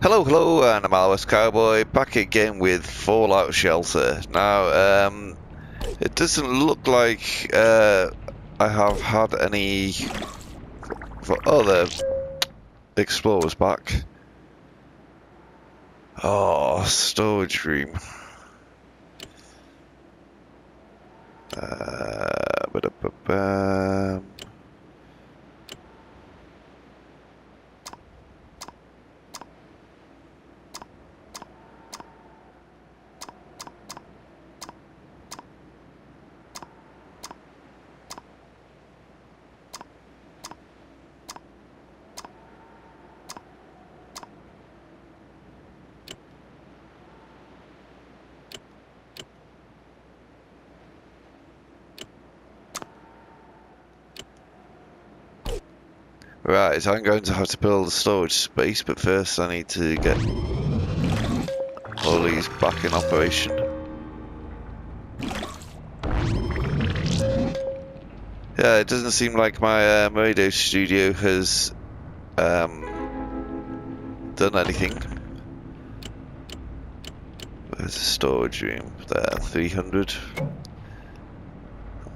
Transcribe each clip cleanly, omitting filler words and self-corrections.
Hello, hello, and I'm MildWestCowboy back again with Fallout Shelter. Now, it doesn't look like I have had any other explorers back. Oh, storage room. Ba-da-ba-bam. Right, so I'm going to have to build a storage space, but first I need to get all these back in operation. Yeah, it doesn't seem like my radio studio has done anything. There's a storage room there, 300.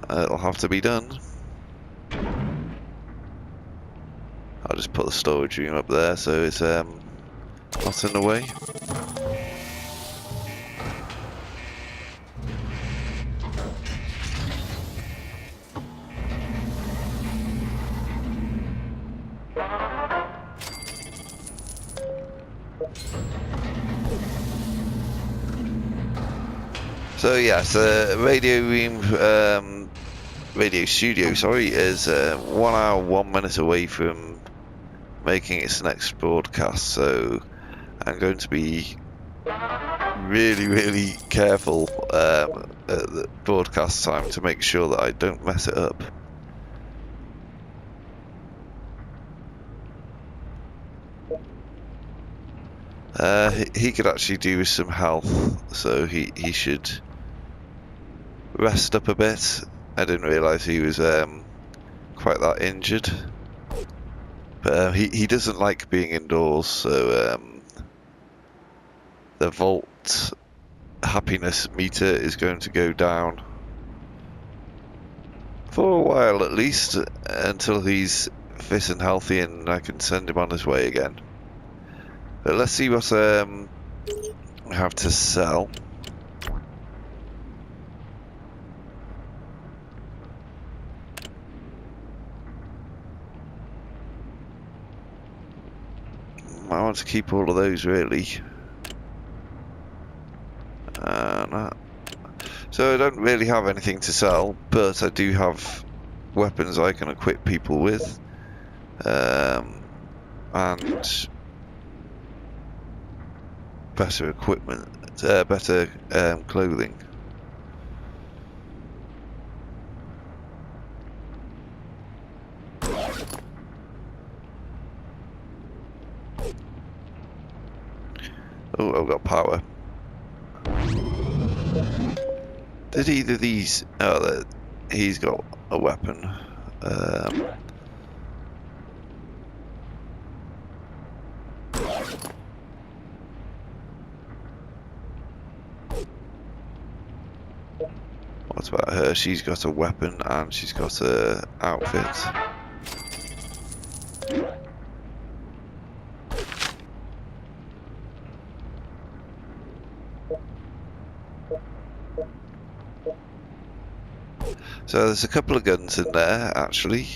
It'll have to be done. I'll just put the storage room up there so it's not in the way. So yes, radio room, radio studio, sorry, is 1 hour 1 minute away from making its next broadcast. So I'm going to be really careful at the broadcast time to make sure that I don't mess it up. He could actually do with some health, so he should rest up a bit. I didn't realise he was quite that injured, but he doesn't like being indoors, so the vault happiness meter is going to go down for a while at least, until he's fit and healthy and I can send him on his way again. But let's see what I have to sell. I want to keep all of those really. So I don't really have anything to sell, but I do have weapons I can equip people with, and better equipment, better clothing. Oh, I've got power. Did either of these... Oh, he's got a weapon. What about her? She's got a weapon and she's got a outfit. So there's a couple of guns in there, actually.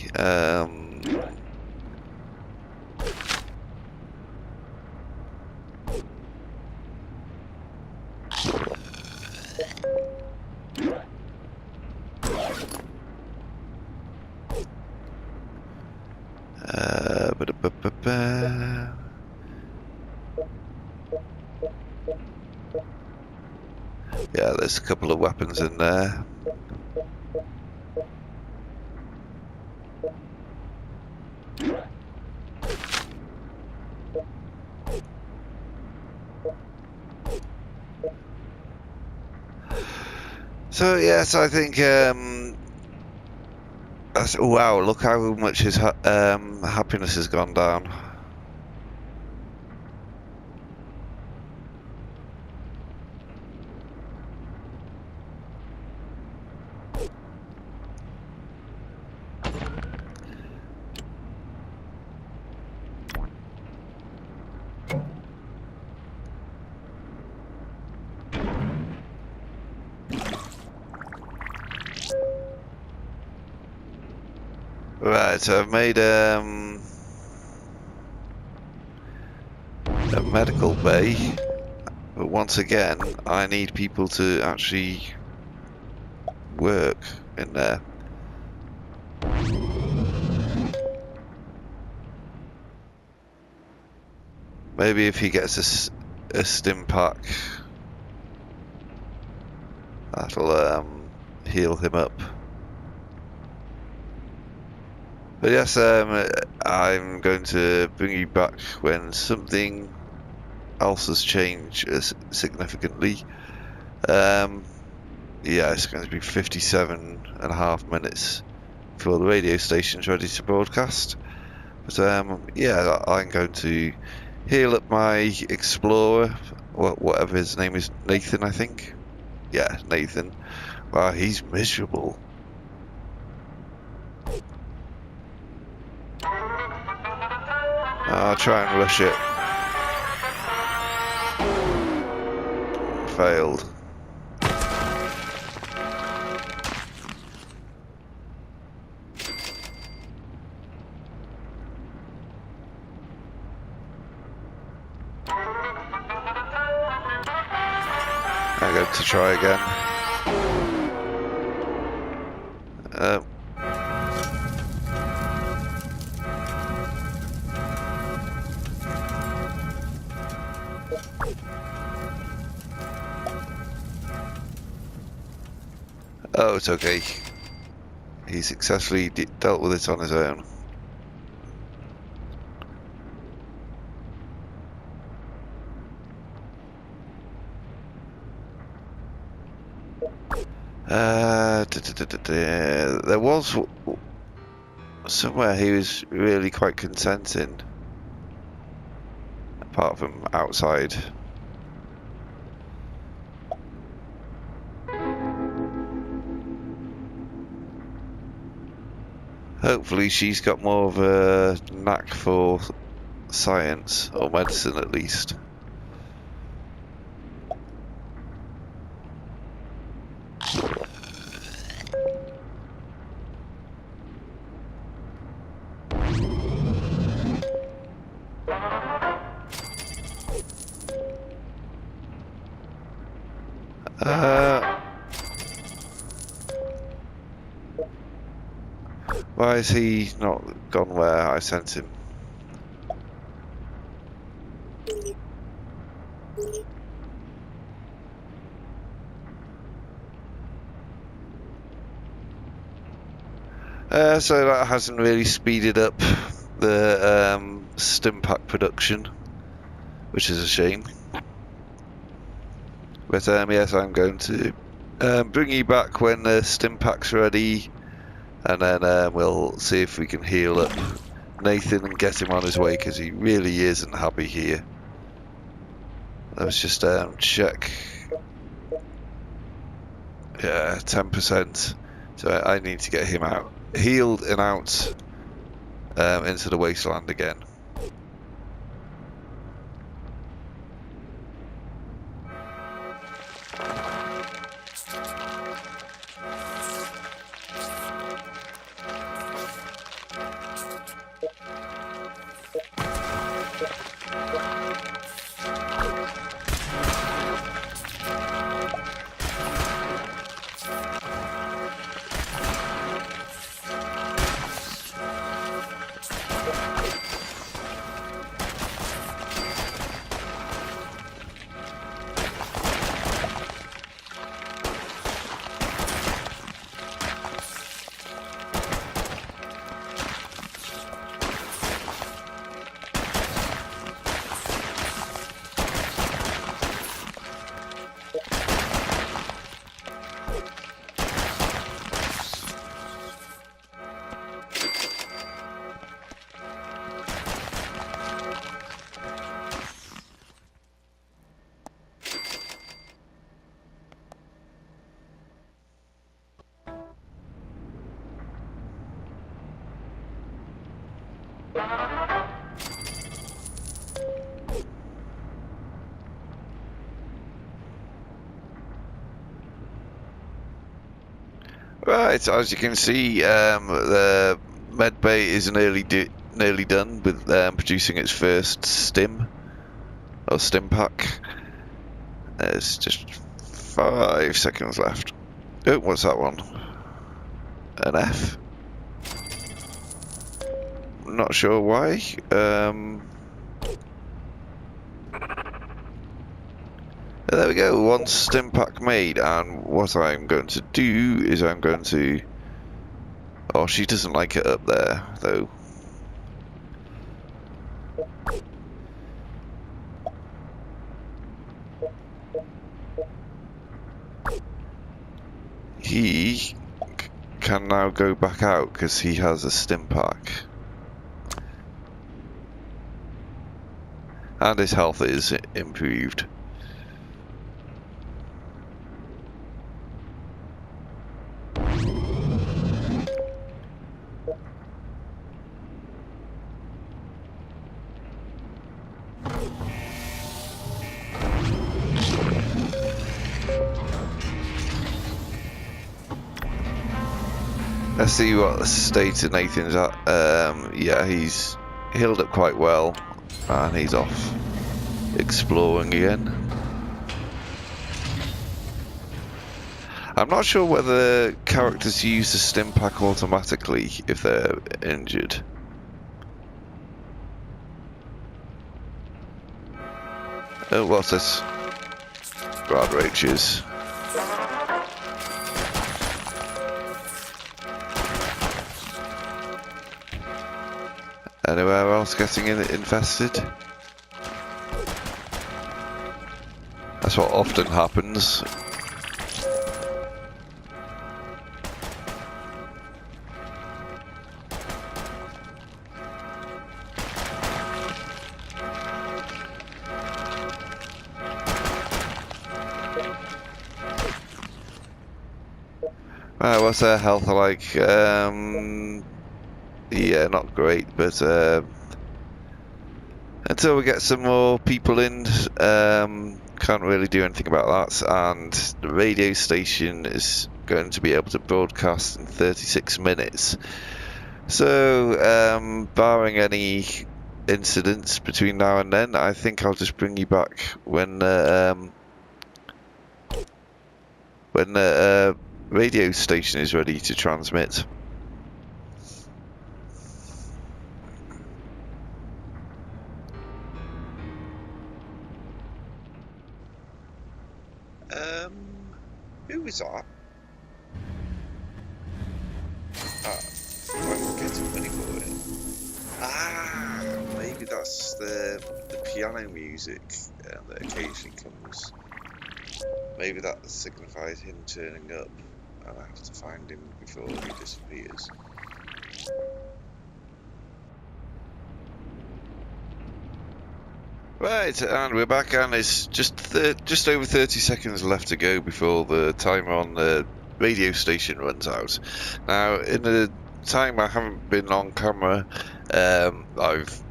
Yeah, there's a couple of weapons in there. So yes, I think that's, wow, look how much his happiness has gone down. Right, so I've made a medical bay, but once again, I need people to actually work in there. Maybe if he gets a stim pack, that'll heal him up. But yes, I'm going to bring you back when something else has changed significantly. Yeah, it's going to be 57.5 minutes before the radio station's ready to broadcast. But yeah, I'm going to heal up my explorer, whatever his name is, Nathan, I think. Yeah, Nathan. Wow, he's miserable. I'll try and rush it. Failed. I'm going to try again. Oh, it's okay. He successfully dealt with it on his own. There was somewhere he was really quite content in, apart from outside. Hopefully she's got more of a knack for science, or medicine at least. Why has he not gone where I sent him? So that hasn't really speeded up the stim pack production, which is a shame. But yes, I'm going to bring you back when the stim pack's ready, and then we'll see if we can heal up Nathan and get him on his way, because he really isn't happy here. Let's just check. Yeah, 10%. So I need to get him out, healed and out into the wasteland again. Right, as you can see, the medbay is nearly done with producing its first stim or stim pack. There's just 5 seconds left. Oh, what's that one? An F? Not sure why. There we go, one stim pack made, and what I'm going to do is I'm going to... Oh, she doesn't like it up there, though. He can now go back out because he has a stim pack. And his health is improved. Let's see what the state of Nathan's at. Yeah, he's healed up quite well, and he's off exploring again. I'm not sure whether characters use the stim pack automatically if they're injured. Oh, what's this? Rad roaches. Anywhere else getting infested? That's what often happens. What's their health like? Yeah, not great, but until we get some more people in, can't really do anything about that. And the radio station is going to be able to broadcast in 36 minutes. So, barring any incidents between now and then, I think I'll just bring you back when the radio station is ready to transmit. Who is that? I'm getting money for it. Ah, maybe that's the piano music that occasionally comes. Maybe that signifies him turning up, and I have to find him before he disappears. Right, and we're back, and it's just over 30 seconds left to go before the timer on the radio station runs out. Now, in the time I haven't been on camera, I've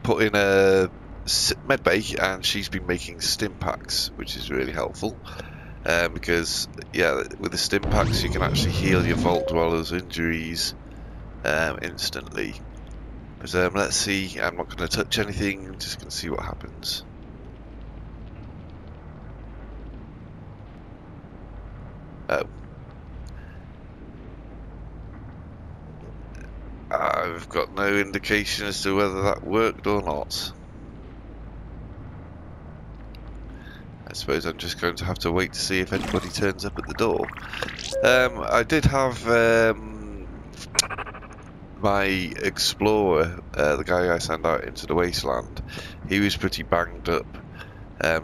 put in a medbay, and she's been making stim packs, which is really helpful. Because, yeah, with the stim packs you can actually heal your Vault Dwellers' injuries instantly. But let's see, I'm not going to touch anything, I'm just going to see what happens. Oh. I've got no indication as to whether that worked or not. I suppose I'm just going to have to wait to see if anybody turns up at the door. I did have my explorer, the guy I sent out into the wasteland. He was pretty banged up,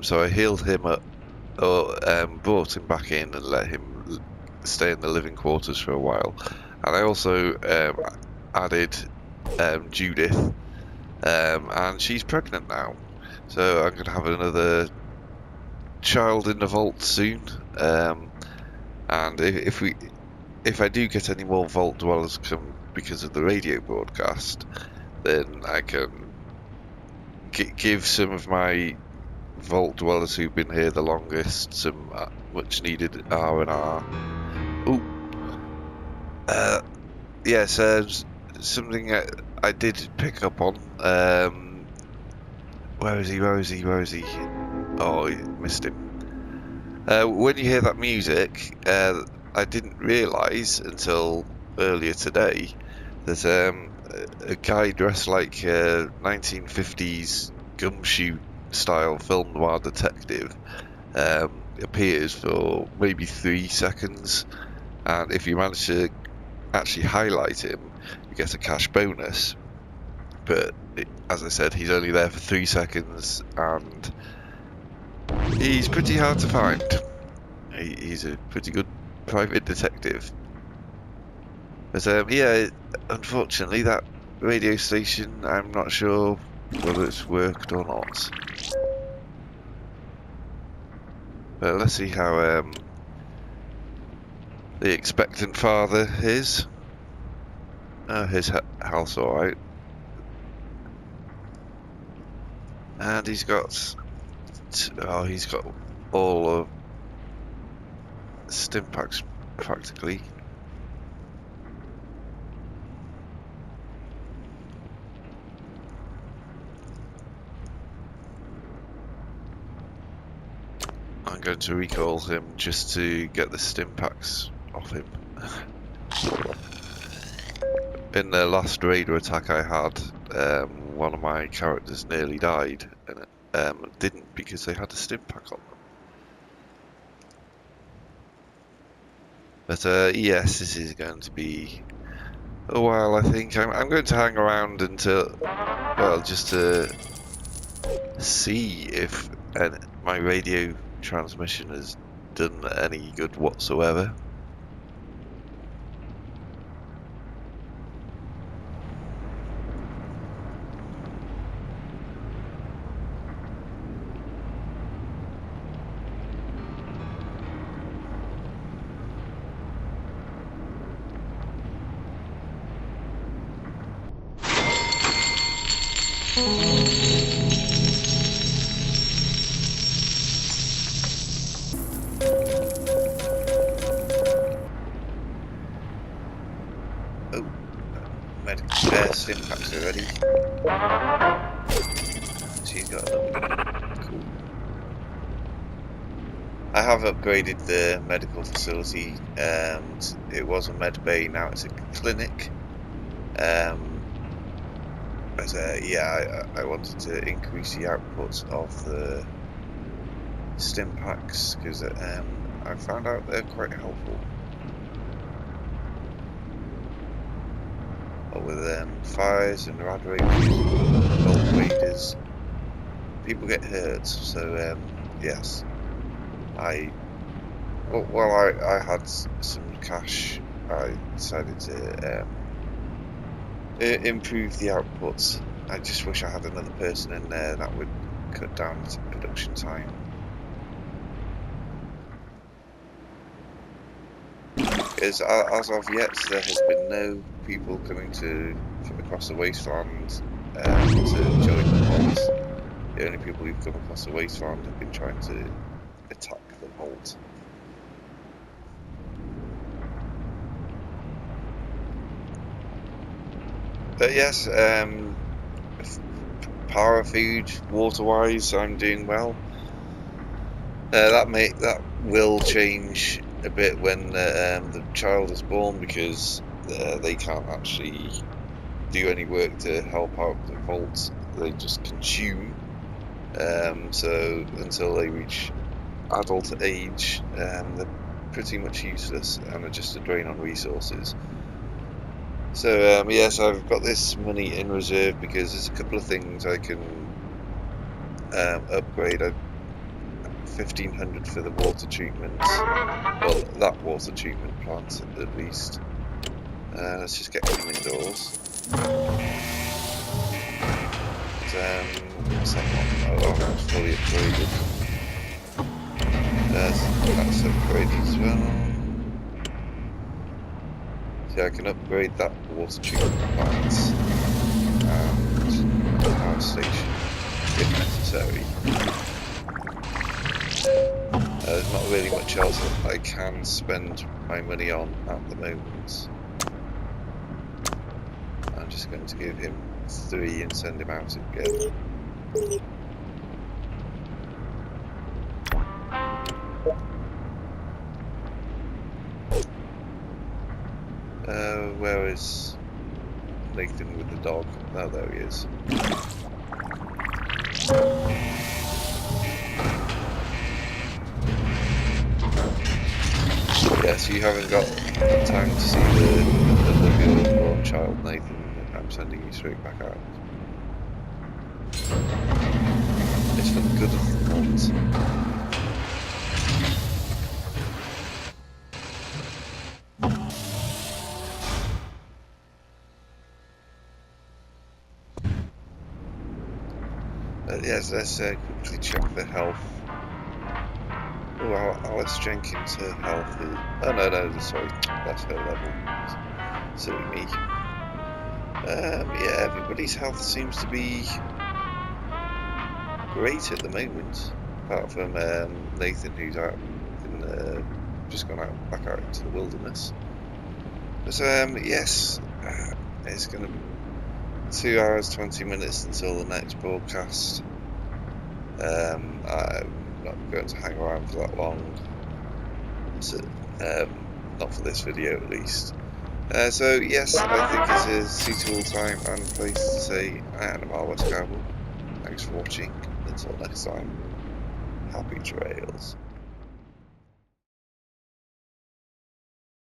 so I healed him up, or brought him back in and let him stay in the living quarters for a while. And I also added Judith, and she's pregnant now, so I'm going to have another child in the vault soon. And if I do get any more Vault Dwellers come because of the radio broadcast, then I can give some of my Vault Dwellers who've been here the longest some much needed R&R, Ooh. Yes, something I did pick up on. Where is he? Where is he? Where is he? Oh, I missed him. When you hear that music, I didn't realise until earlier today that a guy dressed like a 1950s gumshoe style film noir detective appears for maybe 3 seconds, and if you manage to actually highlight him, you get a cash bonus. But as I said, he's only there for 3 seconds, and he's pretty hard to find. He's a pretty good private detective. But yeah, unfortunately that radio station, I'm not sure whether it's worked or not. But let's see how the expectant father is. His health's alright. And he's got all of stim packs practically. I'm going to recall him just to get the stim packs off him. In the last raider attack I had, one of my characters nearly died, and it didn't because they had a stim pack on them. But yes, this is going to be a while, I think. I'm going to hang around until, well, just to see if my radio transmission has done any good whatsoever. Stim packs already. She's got them. Cool. I have upgraded the medical facility, and it was a med bay, now it's a clinic. But yeah, I wanted to increase the output of the stim packs because I found out they're quite helpful. With fires and rad raiders, people get hurt. So yes, I had some cash. I decided to improve the outputs. I just wish I had another person in there that would cut down the production time. Because as of yet, there has been no people coming from across the wasteland to join the vault. The only people who've come across the wasteland have been trying to attack the vault. But yes, power, food, water-wise, I'm doing well. That will change a bit when the child is born, because they can't actually do any work to help out the vault. They just consume. So until they reach adult age, they're pretty much useless and are just a drain on resources. So yes, I've got this money in reserve because there's a couple of things I can upgrade. 1,500 for the water treatment, well, that water treatment plant at least. Let's just get him indoors. What's that one? Oh, that's fully upgraded. That's upgraded as well. So I can upgrade that water treatment plant and the power station if necessary. There's not really much else that I can spend my money on at the moment. I'm just going to give him 3 and send him out again. Where is Nathan with the dog? Oh, there he is. Yeah, so you haven't got time to see the newborn child, Nathan. I'm sending you straight back out. It's for the good of the cause. Yes, let's quickly check the health. Oh, Alice Jenkins, her health is... Oh, no, sorry, that's her level. Silly me. Yeah, everybody's health seems to be great at the moment, apart from Nathan, who's out in, just gone back out into the wilderness. But yes, it's going to be 2 hours 20 minutes until the next broadcast. I'm not going to hang around for that long, so, not for this video at least. So yes, I think it is a suitable time and place to say I am MildWestCowboy. Thanks for watching. Until next time, happy trails.